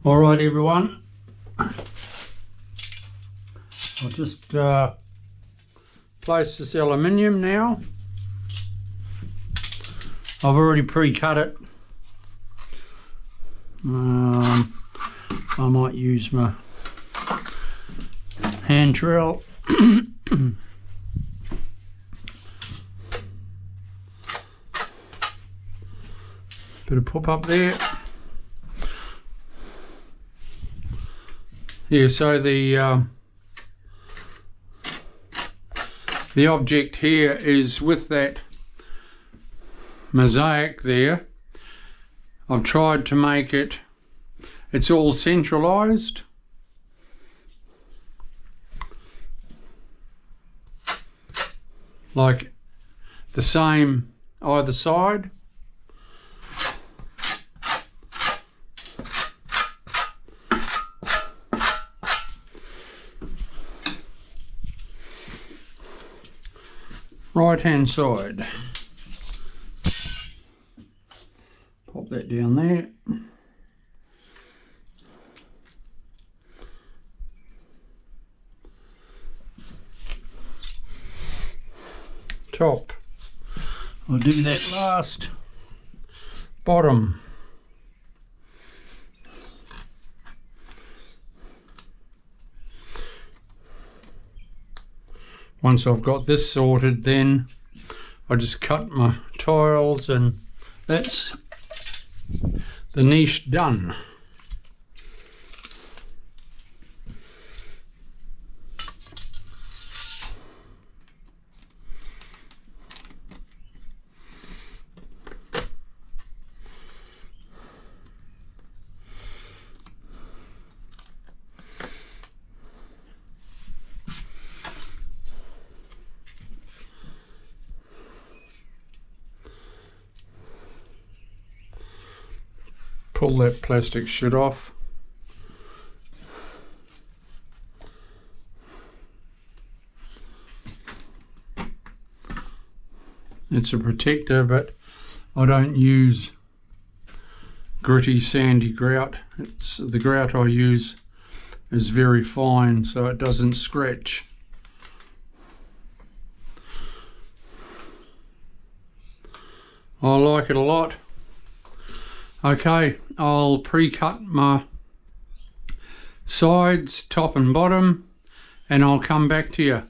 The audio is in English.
Alright everyone, I'll just place this aluminium now. I've already pre-cut it. I might use my hand drill. Bit of pop up there. Yeah, so the object here is with that mosaic there. I've tried to make it's all centralized. Like the same either side. Right hand side. Pop that down there. Top. I'll do that last. Bottom. Once I've got this sorted, then I just cut my tiles and that's the niche done. Pull that plastic shit off. It's a protector, but I don't use gritty sandy grout. The grout I use is very fine, so it doesn't scratch. I like it a lot. Okay, I'll pre-cut my sides, top and bottom, and I'll come back to you.